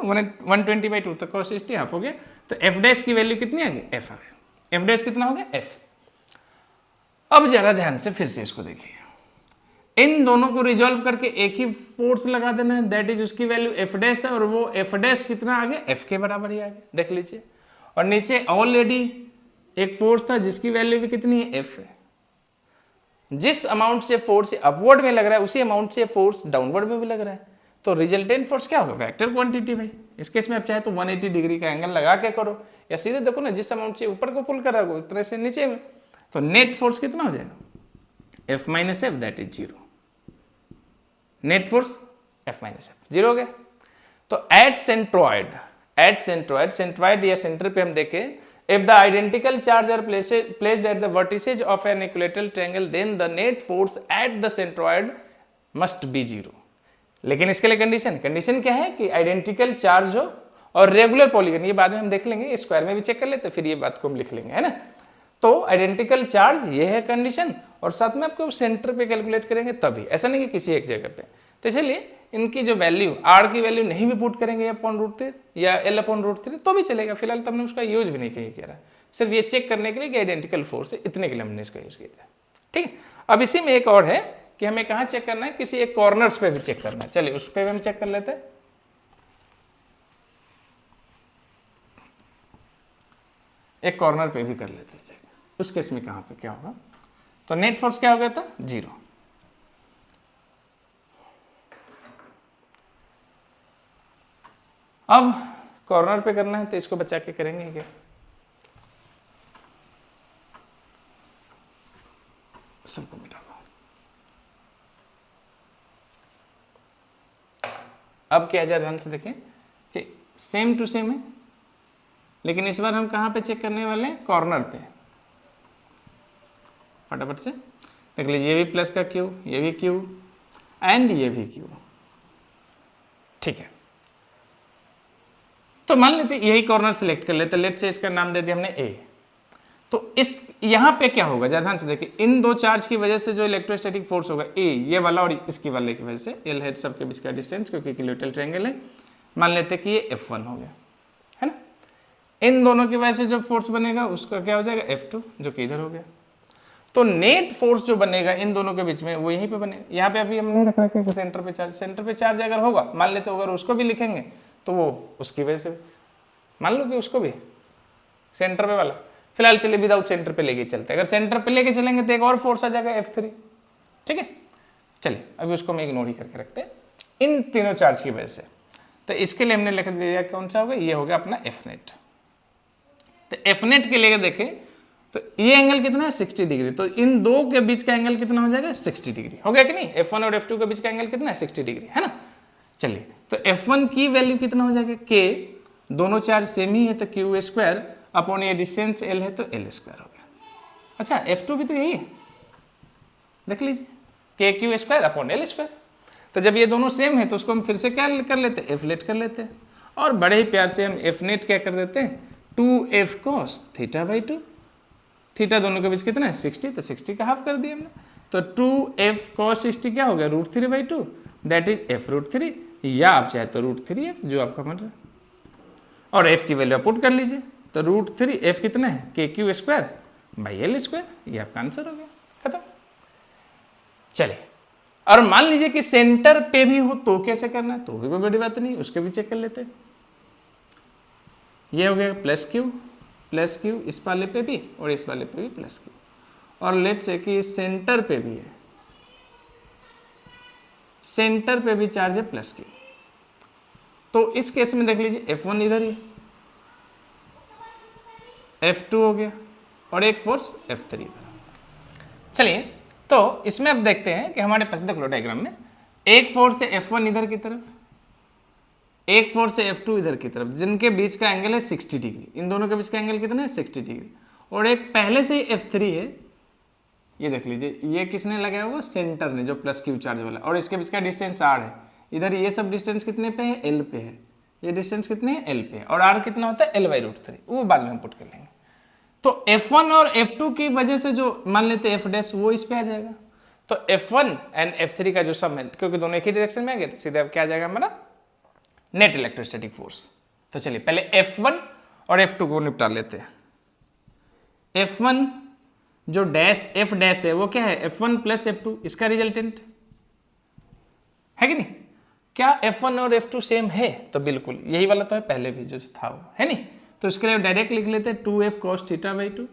120 बाई 2, तो cos 60 हाफ हो गया, तो f डैश की वैल्यू कितनी आ गई, f आ गया, f डैश कितना हो गया f। अब जरा ध्यान से फिर से इसको देखिए, इन दोनों को रिजॉल्व करके एक ही फोर्स लगा देना है, दैट इज उसकी वैल्यू f डैश है, और वो f डैश कितना आ गया, f के बराबर ही आ गया, देख लीजिए। और नीचे ऑलरेडी एक फोर्स था जिसकी वैल्यू भी कितनी है, f है। जिस अमाउंट से फोर्स अपवर्ड में लग रहा है उसी अमाउंट से फोर्स डाउनवर्ड में भी लग रहा है, तो रिजल्टेंट फोर्स क्या होगा, वेक्टर क्वांटिटी भाई। इस केस में आप चाहे तो 180 डिग्री का एंगल लगा के करो, या सीधे देखो ना जिस अमाउंट से ऊपर को पुल कर रहा है उतने से नीचे में, तो नेट फोर्स कितना हो जाएगा, f minus F, that is 0, net force f minus F 0 हो गया। तो एट सेंट्रॉइड या सेंटर पे हम देखें, if the identical charge are placed at the vertices of an equilateral triangle then the net force at the centroid must be 0। लेकिन इसके लिए कंडीशन क्या है कि आइडेंटिकल चार्ज हो और रेगुलर पॉलीगन, ये बाद में हम देख लेंगे, स्क्वायर में भी चेक कर लेते, फिर ये बात को हम लिख लेंगे, है ना। तो आइडेंटिकल चार्ज ये है कंडीशन, और साथ में आपको सेंटर पे कैलकुलेट करेंगे तभी, ऐसा नहीं कि किसी एक जगह पे। तो इसलिए इनकी जो वैल्यू r की वैल्यू नहीं भी पुट करेंगे √3 या l/√3 तो भी चलेगा, फिलहाल तो हमने उसका यूज भी नहीं किया रहा, सिर्फ ये चेक करने के लिए कि आइडेंटिकल फोर्स है, इतने के लिए हमने इसका यूज किया था, ठीक है। अब इसी में एक और है कि हमें कहाँ चेक करना है, किसी एक कॉर्नर्स पे भी चेक करना है, चलिए उस पर भी हम चेक कर लेते हैं। एक कॉर्नर पे भी कर लेते हैं चेक, उस केस में कहाँ पे क्या होगा, तो नेट फोर्स क्या हो गया था 0। अब कॉर्नर पे करना है तो इसको बचा के करेंगे क्या, सबको मिटा दो। अब क्या है, ध्यान से देखें कि सेम टू सेम है, लेकिन इस बार हम कहाँ पे चेक करने वाले हैं, कॉर्नर पे। फटाफट से देख लीजिए, ये भी प्लस का क्यू, ये भी क्यू एंड ये भी क्यू, ठीक है। तो मान लेते यही कॉर्नर सेलेक्ट कर लेते, लेट से इसका नाम दे दिया हमने ए। तो इस यहां पे क्या होगा, ध्यान से देखिए, इन दो चार्ज की वजह से जो इलेक्ट्रोस्टैटिक फोर्स होगा ए, ये वाला और इसकी वाले की वजह से, एल है सबके बीच का डिस्टेंस क्योंकि इक्विलैटरल ट्रायंगल है, मान लेते कि ये F1 हो गया, है ना। इन दोनों की वजह से जो फोर्स बनेगा उसका क्या हो जाएगा F2, जो कि इधर हो गया। तो नेट फोर्स जो बनेगा इन दोनों के बीच में वो यहीं पे बनेगा। यहाँ पे अभी हमने रखा है सेंटर पे चार्ज अगर होगा, मान लेते अगर उसको भी लिखेंगे तो वो उसकी वजह से, मान लो कि उसको भी सेंटर पे वाला, फिलहाल चलिए विदाउट सेंटर पे लेके चलते हैं, अगर सेंटर पे लेके चलेंगे तो एक और फोर्स आ जाएगा F3, ठीक है। चलिए अभी उसको मैं इग्नोर ही करके रखते हैं इन तीनों चार्ज की वजह से। तो इसके लिए हमने लिख दिया कौन सा होगा, ये होगा अपना F नेट। तो F नेट के लिए देखें तो ये एंगल कितना है 60 डिग्री, तो इन दो के बीच का एंगल कितना हो जाएगा 60 डिग्री, हो गया कि नहीं। F1 और F2 के बीच का एंगल कितना है 60 डिग्री, है ना। चलिए तो F1 की वैल्यू कितना हो जाएगा K, दोनों चार्ज सेम ही है तो क्यू स्क्वायर अपॉन ये डिस्टेंस L है तो L स्क्वायर हो गया। अच्छा F2 भी तो यही है, देख लीजिए K Q square upon L square. तो जब ये दोनों सेम है तो उसको हम फिर से क्या कर लेते हैं, F नेट कर लेते हैं, और बड़े ही प्यार से हम F नेट क्या कर देते हैं 2F cos theta by 2, theta दोनों के बीच कितना है 60, तो 60 का हाफ कर दिया हमने, तो 2F cos 60 क्या हो गया √3/2, दैट इज F √3। या आप चाहे तो √3f जो आपका मन रहा है, और f की वैल्यू पुट कर लीजिए। तो √3f कितना है, KQ²/L²। ये आपका आंसर हो गया, खत्म। चलिए, और मान लीजिए कि सेंटर पे भी हो तो कैसे करना है, तो भी कोई बड़ी बात नहीं, उसके भी चेक कर लेते हैं। ये हो गया +Q इस वाले पे भी और इस वाले पे भी +Q, और लेट्स से कि सेंटर पे भी है, सेंटर पे भी चार्ज है +Q। तो इस केस में देख लीजिए F1 इधर ही, F2 हो गया और एक फोर्स F3 इधर। चलिए, तो इसमें अब देखते हैं कि हमारे पास देख लो डायग्राम में, एक फोर्स है F1 इधर की तरफ, एक फोर्स है F2 इधर की तरफ, जिनके बीच का एंगल है 60 डिग्री। इन दोनों के बीच का एंगल कितना है, 60 डिग्री। और एक पहले से ही F3 है, ये देख लीजिए, ये किसने लगाया हुआ, सेंटर ने, जो +Q चार्ज वाला, और इसके बीच का डिस्टेंस R है। इधर ये सब डिस्टेंस कितने पे है, L पे है, ये डिस्टेंस कितने है, L पे है, और R कितना होता है, L/√3, वो बाद में हम पुट कर लेंगे। तो F1 और F2 की वजह से जो मान लेते हैं F' वो इस पे आ जाएगा। तो F1 एंड F3 का जो सम है, क्योंकि दोनों एक ही डायरेक्शन में आ गए, तो सीधे अब क्या आ जाएगा हमारा, नेट इलेक्ट्रोस्टैटिक फोर्स। तो चलिए पहले F1 और F2 को निपटा लेते हैं। F1 जो F' है वो क्या है, F1 + F2, इसका रिजल्टेंट है कि नहीं। क्या F1 और F2 सेम है, तो बिल्कुल यही वाला तो है, पहले भी जो था वो है नहीं। तो इसके लिए डायरेक्ट लिख लेते हैं 2f cos θ/2।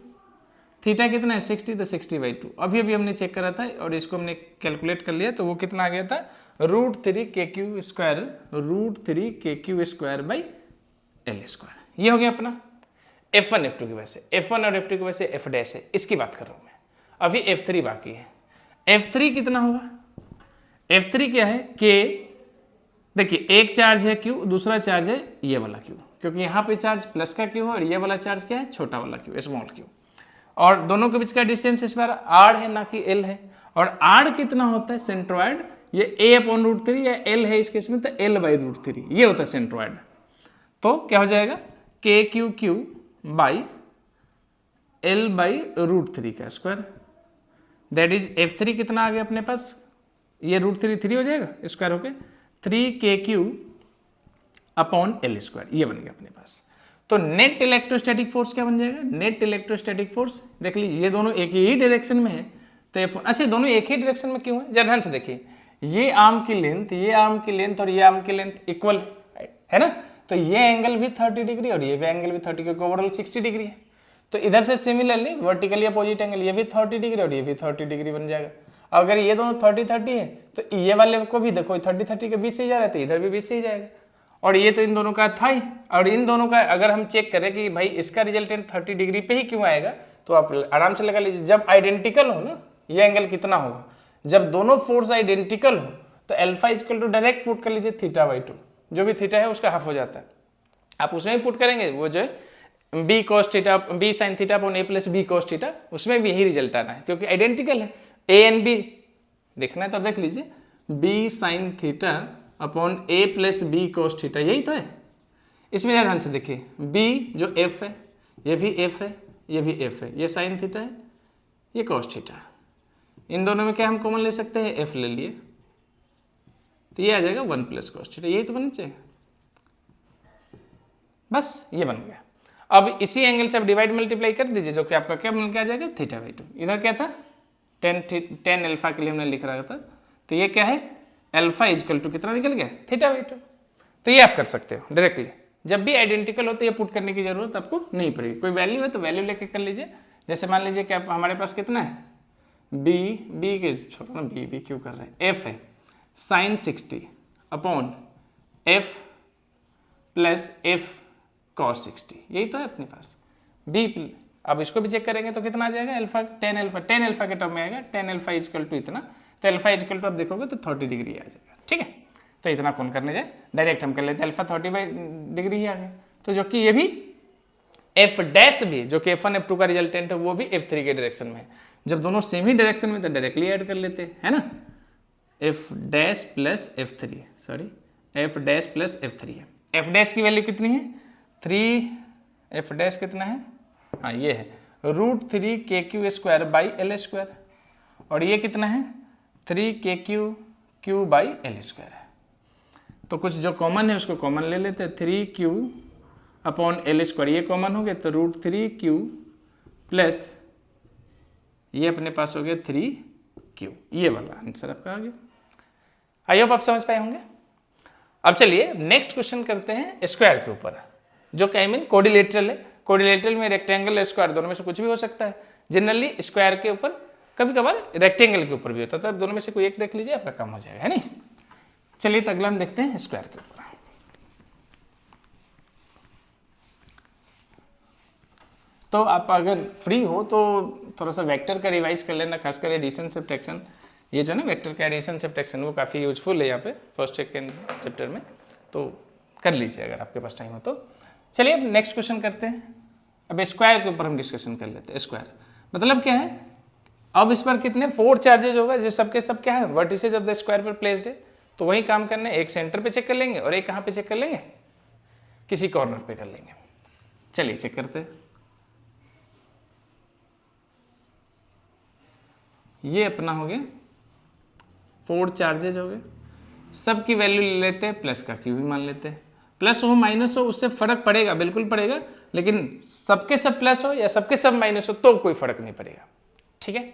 थीटा कितना है, 60, तो 60/2। अभी हमने चेक करा था और इसको हमने कैलकुलेट कर लिया, तो वो कितना आ गया था, √3kq²/L²। ये हो गया अपना F1 F2 की वजह से। F1 और F2 की वजह से F' है, इसकी बात कर रहा हूं मैं। अभी F3 बाकी है। F3 कितना होगा, F3 क्या है, K, देखिए एक चार्ज है Q, दूसरा चार्ज है ये वाला Q, क्योंकि यहाँ पे चार्ज प्लस का Q है और ये वाला चार्ज क्या है, छोटा वाला Q, स्मॉल Q। और दोनों के बीच का डिस्टेंस इस बार R है, ना कि L है। और R कितना होता है, सेंट्रोइड, ये A/√3 या L है इस केस में, तो L/√3 ये होता है सेंट्रोइड। तो क्या हो जाएगा, KQQ/L/√3 का स्क्वायर, दैट इज F3 कितना आ गया अपने पास, ये √3 हो जाएगा स्क्वायर होके 3kq/L², ये बन गया अपने पास। तो नेट इलेक्ट्रोस्टैटिक फोर्स क्या बन जाएगा, नेट इलेक्ट्रोस्टैटिक फोर्स, देख लीजिए ये दोनों एक ही डायरेक्शन में है, तो अच्छा दोनों एक ही डायरेक्शन में क्यों है, जरा ध्यान से देखिए, ये आर्म की लेंथ, ये आर्म की लेंथ और ये आर्म की लेंथ इक्वल है ना, तो ये एंगल भी 30 डिग्री और ये भी एंगल भी 30, क्योंकि ओवरऑल 60 डिग्री है। तो इधर से सिमिलरली वर्टिकली अपोजिट एंगल, ये भी 30 डिग्री और ये भी 30 डिग्री बन जाएगा। अगर ये दोनों 30-30 है तो ये वाले को भी देखो 30-30 के बीच से ही जा रहा है, तो इधर भी बीच से ही जाएगा। और ये तो इन दोनों का था ही, और इन दोनों का अगर हम चेक करें कि भाई इसका रिजल्टेंट 30 डिग्री पे ही क्यों आएगा, तो आप आराम से लगा लीजिए, जब आइडेंटिकल हो ना, ये एंगल कितना होगा, जब दोनों फोर्स आइडेंटिकल हो, तो alpha equal to direct put कर लीजिए θ/2, जो भी थीटा है उसका हाफ हो जाता है, आप उसमें भी पुट करेंगे, वो जो है b cos θ b sin θ upon a + b cos θ, उसमें भी यही रिजल्ट आना है, क्योंकि आइडेंटिकल है। a एंड b देखना है तो देख लीजिए, b sin θ upon a + b cos θ, यही तो है। इसमें ध्यान से देखिए, b जो f है, ये भी f है, ये भी f है, ये sin θ है, ये cos θ। इन दोनों में क्या हम कॉमन ले सकते हैं, f ले लिए, तो ये आ जाएगा 1 + cos θ, यही तो बनना चाहिए, बस ये बन गया। अब इसी एंगल से आप डिवाइड मल्टीप्लाई कर दीजिए, जो कि आपका क्या बन के आ जाएगा, θ/2। इधर क्या था, tan अल्फा के लिए हमने लिख रहा था, तो ये क्या है, अल्फा इक्वल टू कितना निकल गया, θ/2। तो ये आप कर सकते हो डायरेक्टली, जब भी आइडेंटिकल हो तो ये पुट करने की जरूरत आपको नहीं पड़ेगी। कोई वैल्यू है तो वैल्यू लेके कर लीजिए, जैसे मान लीजिए कि आप हमारे पास कितना है, b के छोड़ो ना, b क्यों कर रहे हैं, f है sin 60 upon f + f cos 60, यही तो है अपने पास b। अब इसको भी चेक करेंगे तो कितना आ जाएगा, अल्फा tan अल्फा के टर्म में आएगा, tan अल्फा इक्वल टू इतना, तो अल्फा इक्वल टू आप देखोगे तो 30 डिग्री आ जाएगा, ठीक है। तो इतना कौन करने जाए, डायरेक्ट हम कर लेते हैं, अल्फा 30 डिग्री ही आ गया। तो जो कि ये भी f' भी, जो कि F1 F2 का रिजल्टेंट है, वो भी F3 के डायरेक्शन में है। जब दोनों सेम ही डायरेक्शन में तो डायरेक्टली ऐड कर लेते हैं, है ना, f' + f3, sorry f' + f3 है। f' की वैल्यू कितनी है, 3, f' कितना है, हाँ ये है √3kq²/L², और ये कितना है 3kq/L² है। तो कुछ जो कॉमन है उसको कॉमन ले लेते हैं, 3q अपॉन एल स्क्वायर, ये कॉमन हो गया तो √3q प्लस ये अपने पास हो गया 3q, ये वाला आंसर आपका आ गया। आई होप आप समझ पाए होंगे। अब चलिए नेक्स्ट क्वेश्चन करते हैं स्क्वायर के ऊपर, जो कि आई मीन कोडिलेटरल है। कोडिलेटरल में रेक्टेंगल स्क्वायर दोनों में से कुछ भी हो सकता है। जनरली स्क्वायर के ऊपर, कभी कभार रेक्टेंगल के ऊपर भी होता है, तो दोनों में से कोई एक देख लीजिए, आपका काम हो जाएगा, है नहीं। चलिए तो अगला हम देखते हैं स्क्वायर के ऊपर। तो आप अगर फ्री हो तो थोड़ा सा वेक्टर का रिवाइज कर लेना, खासकर एडिशन सब्ट्रैक्शन, ये जो है ना वेक्टर का एडिशन सब्ट्रैक्शन, वो काफ़ी यूजफुल है यहाँ पे फर्स्ट सेकेंड चैप्टर में, तो कर लीजिए अगर आपके पास टाइम हो तो। चलिए अब नेक्स्ट क्वेश्चन करते हैं। अब स्क्वायर के ऊपर हम डिस्कशन कर लेते हैं। स्क्वायर मतलब क्या है, अब इस पर कितने 4 चार्जेज होगा, जो सबके सब क्या है वर्टिसेज ऑफ द स्क्वायर पर प्लेस्ड है, तो वही काम करना है, एक सेंटर पे चेक कर लेंगे और एक कहाँ पे चेक कर लेंगे, किसी कॉर्नर पे कर लेंगे। चलिए चेक करते हैं। ये अपना हो गया 4 चार्जेज हो गए, सब की वैल्यू ले लेते हैं, प्लस का क्यू भी मान लेते हैं। प्लस हो माइनस हो उससे फर्क पड़ेगा, बिल्कुल पड़ेगा, लेकिन सबके सब प्लस हो या सबके सब माइनस हो तो कोई फर्क नहीं पड़ेगा, ठीक है।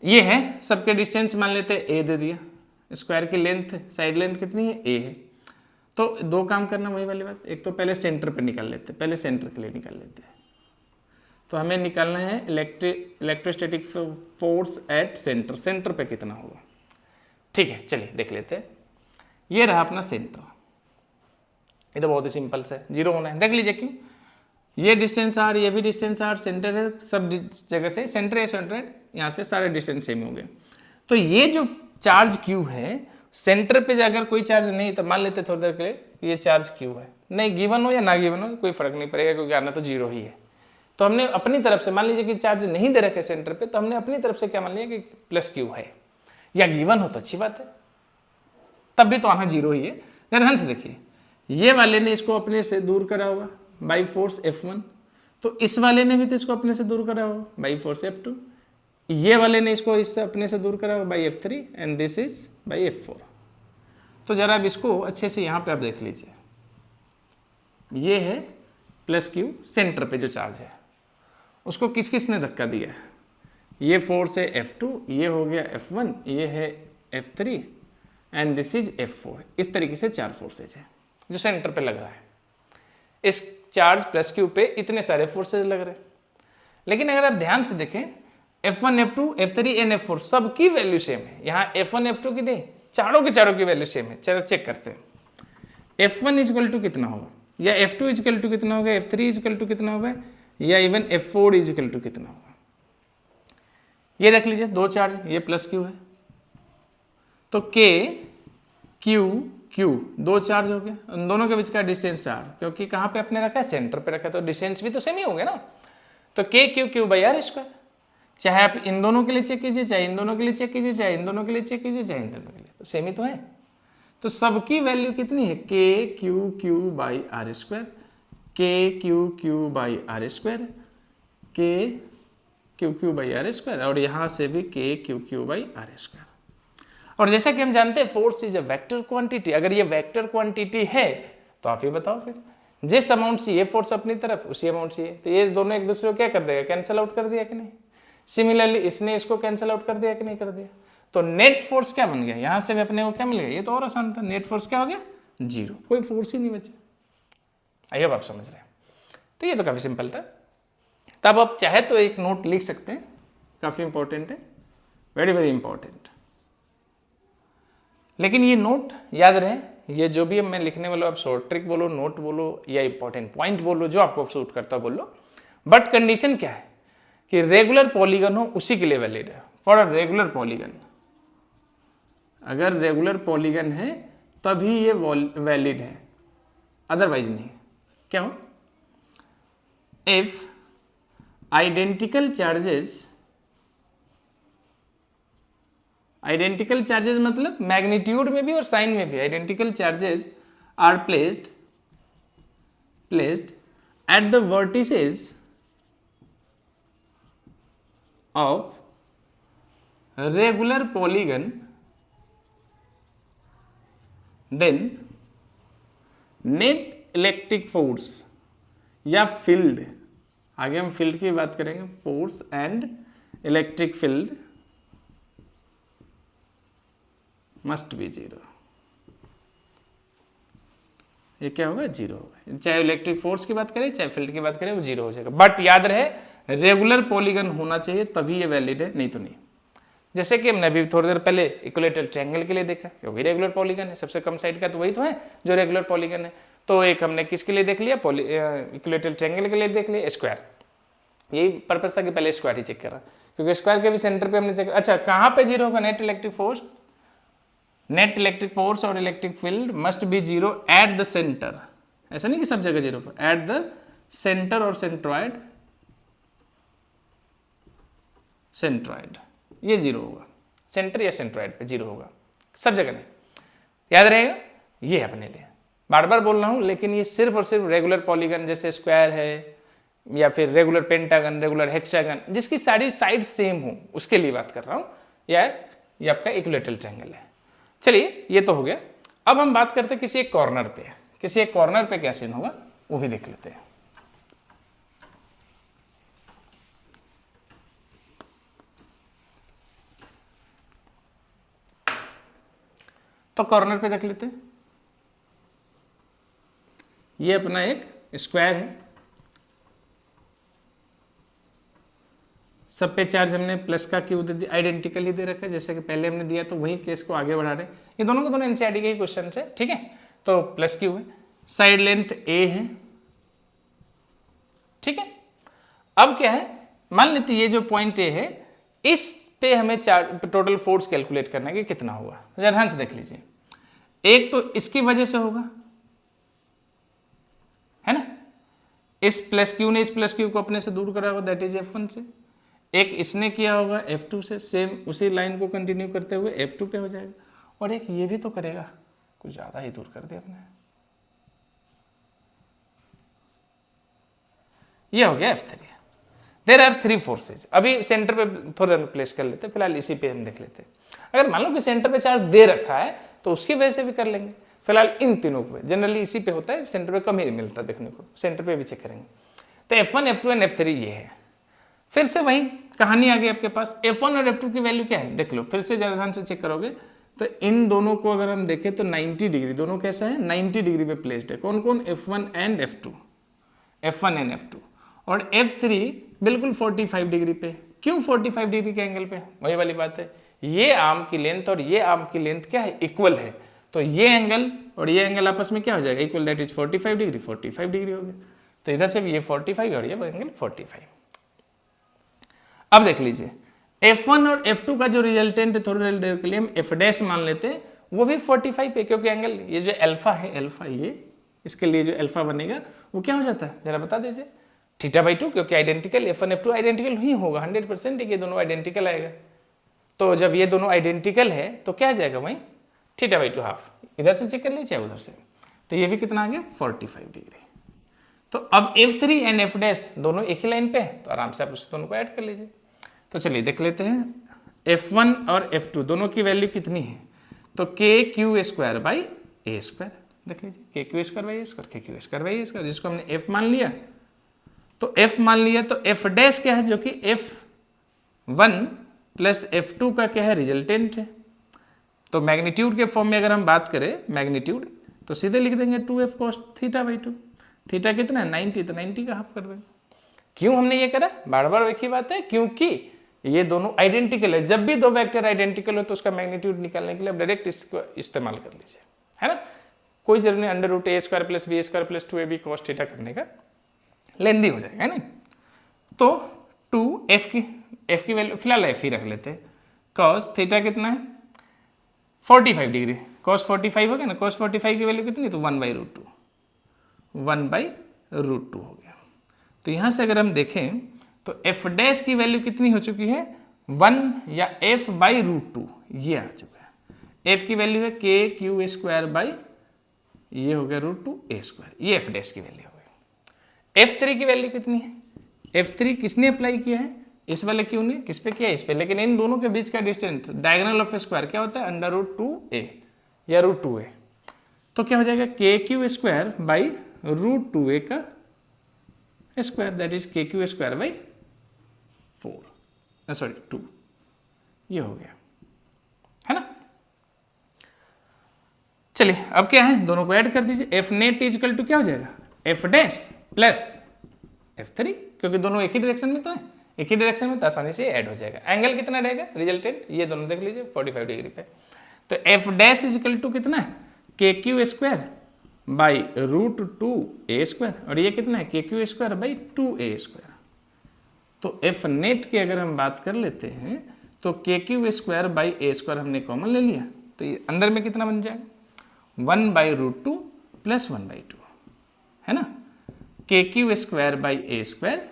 ये है सबके डिस्टेंस मान लेते हैं, ए दे दिया, स्क्वायर की लेंथ साइड लेंथ कितनी है, ए है। तो दो काम करना, वही वाली बात, एक तो पहले सेंटर पे निकाल लेते हैं, पहले सेंटर के लिए निकाल लेते हैं। तो हमें निकालना है electrostatic force at centre, centre पे कितना होगा, ठीक है। चलिए देख लेते हैं। ये रहा अपना सेंटर, ये तो बहुत ही सिंपल से 0 होना है, देख लीजिए क्यों, ये डिस्टेंस आर, ये भी डिस्टेंस आर, सेंटर है, सब जगह से सेंटर है, सेंटर है, यहाँ से सारे डिस्टेंस सेम हो गए। तो ये जो चार्ज क्यू है, सेंटर पे अगर कोई चार्ज नहीं, तो मान लेते थोड़ी देर के लिए ये चार्ज क्यू है, नहीं गिवन हो या ना गिवन हो कोई फर्क नहीं पड़ेगा, क्योंकि आना तो 0 ही है। तो हमने अपनी तरफ से, मान लीजिए कि चार्ज नहीं दे रखे सेंटर पे, तो हमने अपनी तरफ से क्या मान लिया कि प्लस क्यू है, या गिवन हो तो अच्छी बात है, तब भी तो आना 0 ही है। ध्यान से देखिए, ये वाले ने इसको अपने से दूर करा होगा बाई फोर्स F1, तो इस वाले ने भी तो इसको अपने से दूर करा होगा बाई फोर्स F2, ये वाले ने इसको इससे अपने से दूर करा होगा by F3, and this is by F4। तो जरा अब इसको अच्छे से यहाँ पे आप देख लीजिए, ये है प्लस क्यू, सेंटर पे जो चार्ज है उसको किस किस ने धक्का दिया है, ये फोर्स है F2, ये हो गया F1, ये है F3 and this is F4। इस तरीके से 4 फोर्सेज है जो सेंटर पे लग रहा है। इस चार्ज प्लस क्यू पे इतने सारे फोर्सेज लग रहे हैं, लेकिन अगर आप ध्यान से देखें F1, F2, F3 and F4 सबकी वैल्यू सेम है। यहाँ F1, F2 की नहीं, चारों की वैल्यू सेम है। चलो चेक करते हैं, F1 इजकल टू कितना होगा, या F2 इजकल टू कितना होगा, F3 इजकल टू कितना होगा, या इवन F4 इजकल टू कितना होगा। ये देख लीजिए, 2 चार्ज, ये प्लस क्यू है, तो K Q Q 2 चार्ज हो गया, उन दोनों के बीच का डिस्टेंस R, क्योंकि कहाँ पे आपने रखा है, सेंटर पे रखा है, तो डिस्टेंस भी तो सेम ही होंगे ना। तो K Q Q by R square, चाहे आप इन दोनों के लिए चेक कीजिए, चाहे इन दोनों के लिए चेक कीजिए, चाहे इन दोनों के लिए चेक कीजिए, चाहे इन दोनों के लिए, तो सेम ही तो है। तो सबकी वैल्यू कितनी है, K Q Q by R square, K Q Q by R square, K Q Q by R square, और यहाँ से भी K Q Q by R square. और जैसा कि हम जानते हैं force is a vector quantity, अगर ये वेक्टर क्वांटिटी है तो आप ये बताओ फिर, जिस अमाउंट से ये फोर्स अपनी तरफ, उसी अमाउंट से ये, तो ये दोनों एक दूसरे को क्या कर देगा, कैंसिल आउट कर दिया कि नहीं। सिमिलरली इसने इसको कैंसिल आउट कर दिया कि नहीं कर दिया, तो नेट फोर्स क्या बन गया, यहां से भी अपने को क्या मिल गया, ये तो और आसान था, नेट फोर्स क्या हो गया, 0, कोई फोर्स ही नहीं बचा। आई होप आप समझ रहे हैं। तो ये तो काफी सिंपल था। तब आप चाहे तो एक नोट लिख सकते हैं, काफी इंपॉर्टेंट है, वेरी वेरी इंपॉर्टेंट। लेकिन ये नोट याद रहे, ये जो भी मैं लिखने वाला, आप शॉर्ट ट्रिक बोलो, नोट बोलो, या इंपॉर्टेंट पॉइंट बोलो, जो आपको सूट करता बोलो, बट कंडीशन क्या है कि रेगुलर पॉलीगन हो, उसी के लिए वैलिड है। फॉर अ रेगुलर पॉलीगन, अगर रेगुलर पॉलीगन है तभी ये वैलिड है, अदरवाइज नहीं। क्या हो, इफ आइडेंटिकल चार्जेस मतलब मैग्नीट्यूड में भी और साइन में भी, identical charges are placed at the vertices of regular polygon then net electric force या फील्ड, आगे हम फील्ड की बात करेंगे, force and electric field must be zero. ये क्या होगा? जीरो होगा। चाहे इलेक्ट्रिक फोर्स की बात करें चाहे फील्ड की बात करें वो जीरो हो जाएगा। बट याद रहे रेगुलर पॉलीगन होना चाहिए तभी ये वैलिड है, नहीं तो नहीं। जैसे कि हमने अभी थोड़ी देर पहले इक्विलेटरल ट्रायंगल के लिए देखा, क्योंकि रेगुलर पॉलीगन है, सबसे कम साइड का तो वही तो है जो रेगुलर पॉलीगन है। तो एक हमने किसके लिए देख लिया? इक्विलेटरल ट्रायंगल के लिए देख लिया स्क्वायर। यही पर्पस था कि पहले स्क्वायर ही चेक करा, क्योंकि स्क्वायर के भी सेंटर पे हमने चेक। अच्छा, कहाँ पे जीरो होगा? Net electric force, net electric force और electric field must be zero at the centre. ऐसा नहीं कि सब जगह जीरो पर, एट द सेंटर और सेंट्रॉइड, सेंट्रॉइड ये जीरो होगा, सेंटर या सेंट्रॉइड पे जीरो होगा, सब जगह नहीं। याद रहेगा, ये है अपने लिए। बार बार बोल रहा हूं, लेकिन ये सिर्फ और सिर्फ रेगुलर पॉलीगन जैसे स्क्वायर है या फिर रेगुलर पेंटागन, रेगुलर हेक्सागन, जिसकी सारी साइड सेम हो उसके लिए बात कर रहा हूं, या ये आपका इक्विलेटरल ट्रायंगल है। चलिए, ये तो हो गया। अब हम बात करते हैं किसी एक कॉर्नर पे, किसी एक कॉर्नर पे क्या सीन होगा वो भी देख लेते हैं। तो कॉर्नर पे देख लेते हैं। ये अपना एक स्क्वायर है, सब पे चार्ज हमने प्लस का क्यू दे दिया, आइडेंटिकल ही दे रखा है जैसे कि पहले हमने दिया, तो वही केस को आगे बढ़ा रहे हैं। ये दोनों के दोनों एनसीईआरटी के ही क्वेश्चन है, ठीक है। तो प्लस क्यू है, साइड लेंथ ए है, ठीक है। अब क्या है, मान लेते ये जो पॉइंट ए है, इस पे हमें टोटल फोर्स कैलकुलेट करना है कि कितना होगा। ध्यान से देख लीजिए, एक तो इसकी वजह से होगा, है ना, इस प्लस क्यू ने इस प्लस क्यू को अपने से दूर करा होगा, दैट इज F1 से। एक इसने किया होगा F2 से, सेम उसी लाइन को कंटिन्यू करते हुए F2 पे हो जाएगा। और एक ये भी तो करेगा, कुछ ज्यादा ही दूर कर दिया अपने, ये हो गया F3। There are 3 forces. अभी सेंटर पे थोड़ा प्लेस कर लेते हैं, फिलहाल इसी पे हम देख लेते हैं। अगर मान लो कि सेंटर पे चार्ज दे रखा है तो उसकी वजह से भी कर लेंगे। फिलहाल इन तीनों पे, जनरली इसी पे होता है, सेंटर पे कम ही मिलता है देखने को, सेंटर पे भी चेक करेंगे। तो F1, F2 एंड F3 ये है। फिर से वही कहानी आ गई आपके पास। F1 और F2 की वैल्यू क्या है देख लो, फिर से जरा ध्यान से चेक करोगे तो इन दोनों को अगर हम देखें तो 90 डिग्री, दोनों कैसा है, 90 डिग्री पे प्लेस्ड है। कौन कौन? F1 and F2, F1 and F2। और F3 बिल्कुल 45 डिग्री पे। क्यों 45 डिग्री के एंगल पे? वही वाली बात है, ये आर्म की लेंथ और ये आर्म की लेंथ क्या है, इक्वल है। तो ये एंगल और ये एंगल आपस में क्या हो जाएगा, equal, that is 45 degree, 45 degree हो गया। तो इधर से भी ये 45 और ये एंगल 45। अब देख लीजिए, F1 और F2 का जो रिजल्टेंट है, थोड़ी देर के लिए हम F डैश मान लेते हैं, वो भी 45 है, क्योंकि एंगल ये जो अल्फा है, अल्फा ये, इसके लिए जो अल्फा बनेगा वो क्या हो जाता है, जरा बता दीजिए, θ/2, क्योंकि आइडेंटिकल F1 F2 आइडेंटिकल ही होगा 100%, ये दोनों आइडेंटिकल आएगा। तो जब ये दोनों आइडेंटिकल है तो क्या आ जाएगा वहीं, θ/2 हाफ। इधर से चेक कर लीजिए चाहे उधर से, तो ये भी कितना आ गया, 45 डिग्री। तो अब F3 एंड F डैश दोनों एक ही लाइन पे है, तो आराम से आप उस दोनों को ऐड कर लीजिए। तो चलिए देख लेते हैं F1 और F2 दोनों की वैल्यू कितनी है। तो KQ² बाई A², देख लीजिए, KQ² KQ² A², जिसको हमने F मान लिया। तो F मान लिया, तो F डैश क्या है, जो कि F1 प्लस F2 का क्या है, रिजल्टेंट है। तो मैग्नीट्यूड के फॉर्म में अगर हम बात करें मैग्नीट्यूड, तो सीधे लिख देंगे 2F cos θ/2। थीटा कितना है, 90, तो 90 का हाफ कर देंगे। क्यों हमने ये करा, बार बार एक ही बात है, क्योंकि ये दोनों आइडेंटिकल है। जब भी दो वेक्टर आइडेंटिकल हो तो उसका मैग्नीट्यूड निकालने के लिए आप डायरेक्ट इसको इस्तेमाल कर लीजिए, है ना। कोई जरूरी नहीं √a² + b² + 2ab cos θ करने का, लेंदी हो जाएगा, है ना। तो 2f की वैल्यू फिलहाल f ही रख लेते हैं। cos θ कितना है, 45 डिग्री, cos 45 हो गया ना, cos 45 की वैल्यू कितनी, तो 1/√2, 1/√2 हो गया। तो यहां से अगर हम देखें तो f डैश की वैल्यू कितनी हो चुकी है, 1 या f/√2, ये आ चुका है। f की वैल्यू है KQ² बाई, ये हो गया √2a², ये f डैश की वैल्यू हो गई। F3 की वैल्यू कितनी है, F3 किसने अप्लाई किया है, इस वाले क्यू ने, किस पे किया, इस पे। लेकिन इन दोनों के बीच का डिस्टेंस डायगोनल ऑफ स्क्वायर क्या होता है, √2a या √2a। तो क्या हो जाएगा k q square by root 2a का स्क्वायर, दैट इज के क्यू स्क्वायर बाई 4, सॉरी 2, ये हो गया है ना। चलिए अब क्या है, दोनों को ऐड कर दीजिए, एफ नेट इजकल टू क्या हो जाएगा एफ डैश प्लस F3, क्योंकि दोनों एक ही डायरेक्शन में तो है, एक ही डायरेक्शन में तो आसानी से ऐड हो जाएगा। एंगल कितना रहेगा रिजल्टेंट, ये दोनों देख लीजिए 45 डिग्री पे। तो एफ डैश इजकल टू कितना है k q square by root 2a square, और ये कितना है k q square by 2a square. तो एफ नेट की अगर हम बात कर लेते हैं तो k q square by a square हमने कॉमन ले लिया, तो ये अंदर में कितना बन जाएगा 1 बाई रूट 2 प्लस 1 बाई 2 है ना। के q square by a square,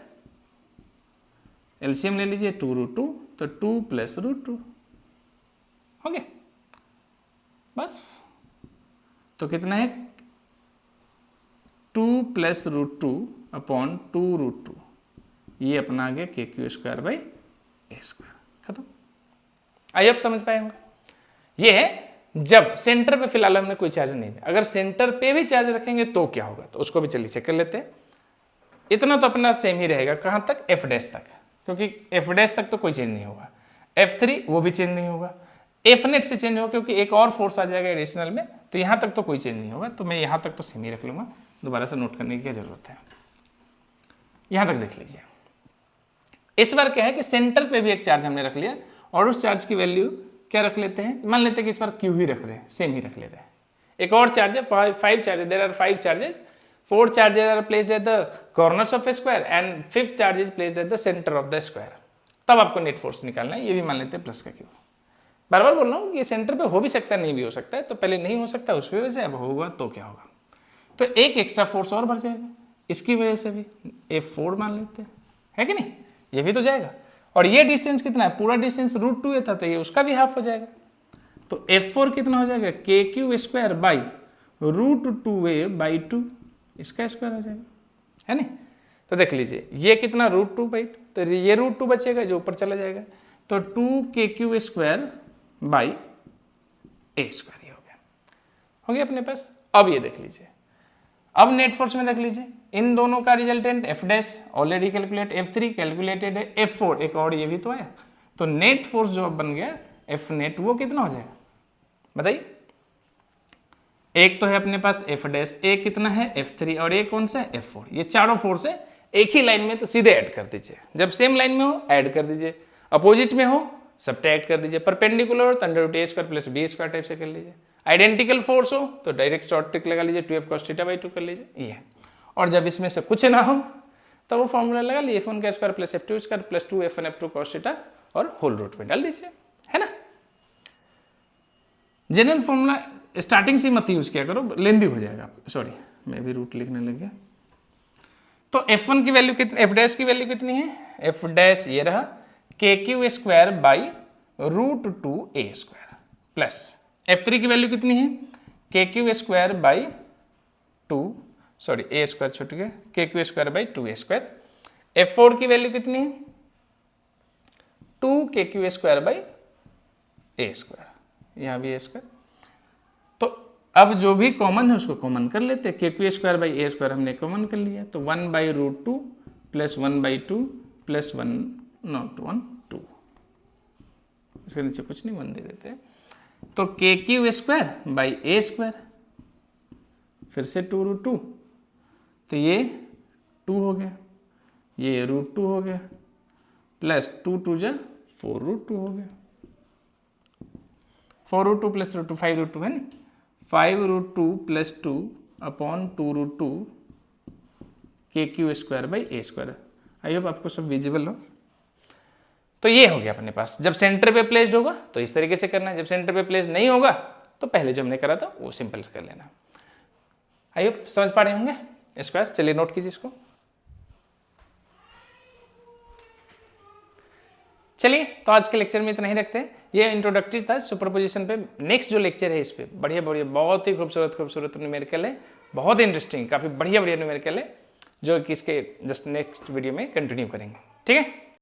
LCM ले लीजिए 2 रूट 2, तो 2 प्लस रूट 2 हो गया बस। तो कितना है 2 प्लस रूट 2 अपॉन 2 रूट 2, ये अपना आ गया के q square by A square, खत्म। आइए आप समझ पाए होंगे। ये है जब सेंटर पे फिलहाल हमने कोई चार्ज नहीं दिया, अगर सेंटर पे भी चार्ज रखेंगे तो क्या होगा, तो उसको भी चलिए चेक कर लेते हैं। इतना तो अपना सेम ही रहेगा, कहाँ तक एफ डैश तक, क्योंकि एफ डैश तक तो कोई चेंज नहीं होगा, F3 वो भी चेंज नहीं होगा, एफ नेट से चेंज होगा क्योंकि एक और फोर्स आ जाएगा एडिशनल में, तो यहाँ तक तो कोई चेंज नहीं होगा, तो मैं यहाँ तक तो सेम ही रख लूँगा, दोबारा से नोट करने की क्या जरूरत है। यहाँ तक देख लीजिए। इस बार क्या है कि सेंटर पे भी एक चार्ज हमने रख लिया, और उस चार्ज की वैल्यू क्या रख लेते हैं, मान लेते हैं कि इस बार क्यू ही रख रहे हैं, सेम ही रख ले रहे हैं। एक और चार्ज है 5 charges, there are 5 charges, 4 charges are placed at the corners of a square and 5th charge is placed at the centre of the square. तब आपको नेट फोर्स निकालना है, ये भी मान लेते हैं प्लस का क्यू। बार बार बोल रहा हूँ ये सेंटर पे हो भी सकता है, नहीं भी हो सकता है, तो पहले नहीं हो सकता उस वजह से, अब होगा तो क्या होगा, तो एक एक्स्ट्रा फोर्स और बढ़ जाएगा, इसकी वजह से भी F4 मान लेते हैं, है कि नहीं, ये भी तो जाएगा। और ये डिस्टेंस कितना है, पूरा डिस्टेंस रूट 2 था, तो ये उसका भी हाफ हो जाएगा। तो F4 कितना हो जाएगा k q square by root 2a by 2, इसका स्क्वायर हो जाएगा, है नहीं। तो देख लीजिए ये कितना रूट 2 बाई, तो ये रूट 2 बचेगा जो ऊपर चला जाएगा, तो 2 के q square by A square, ये हो गया अपने पास। अब ये देख लीजिए, अब नेट फोर्स में देख लीजिए, इन दोनों का resultant F dash already calculate, F3 calculated है, F4 एक और ये भी तो आया, तो नेट फोर्स जो अब बन गया एफ नेट, वो कितना हो जाएगा बताइए। एक तो है अपने पास एफ डैश, एक कितना है F3, और एक कौन सा है F4। ये चारों फोर्स है एक ही लाइन में, तो सीधे ऐड कर दीजिए, जब सेम लाइन में हो ऐड कर दीजिए, अपोजिट में हो सब्ट्रैक्ट कर दीजिए, परपेंडिकुलर हो तो under root A square plus B square type से कर लीजिए, आइडेंटिकल फोर्स हो तो डायरेक्ट शॉर्ट ट्रिक लगा लीजिए 2f cos थीटा बाई 2 कर लीजिए, ये है। और जब इसमें से कुछ ना हो तो वो फॉर्मूला लगा लीजिए f1 का square plus f2 square plus 2f1 f2 cos theta और होल रूट में डाल दीजिए, है ना। जनरल फॉर्मूला स्टार्टिंग से मत यूज किया करो, लेंदी हो जाएगा, सॉरी मैं भी रूट लिखने लग गया। तो f1 की वैल्यू कितनी, f डैश की वैल्यू कितनी है, f डैश ये रहा k q square by root 2a square plus F3 की वैल्यू कितनी है k q square by 2, sorry A square छूट गया, के q square by 2a square. F4 की वैल्यू कितनी है 2 के q square by A square, यहाँ भी ए स्क्वायर। तो अब जो भी कॉमन है उसको कॉमन कर लेते हैं, k q square by A square हमने कॉमन कर लिया, तो 1 by root 2 plus 1 by 2 plus 1 not 1 2, इसके नीचे कुछ नहीं 1 दे देते हैं। तो k q square by A square, फिर से 2 रूट 2, तो ये 2 हो गया, ये रूट 2 हो गया, प्लस 2 2 जा 4 रूट 2 हो गया, 4 रूट 2 प्लस रूट 2 5 रूट 2 है ना, 5 रूट 2 प्लस 2 अपॉन 2 रूट 2 के q square by A square. I hope आपको सब विजिबल हो। तो ये हो गया अपने पास, जब सेंटर पे प्लेस्ड होगा तो इस तरीके से करना है, जब सेंटर पे प्लेस्ड नहीं होगा तो पहले जो हमने करा था वो सिंपल कर लेना। आई होप समझ पा रहे होंगे स्क्वायर। चलिए नोट कीजिए इसको। चलिए तो आज के लेक्चर में इतना ही रखते हैं, ये इंट्रोडक्टरी था सुपरपोजिशन पे। नेक्स्ट जो लेक्चर है इस पे बढ़िया बढ़िया बहुत ही खूबसूरत न्यूमेरिकल है, बहुत ही इंटरेस्टिंग, काफी बढ़िया न्यूमेरिकल है, जो कि इसके जस्ट नेक्स्ट वीडियो में कंटिन्यू करेंगे। ठीक है।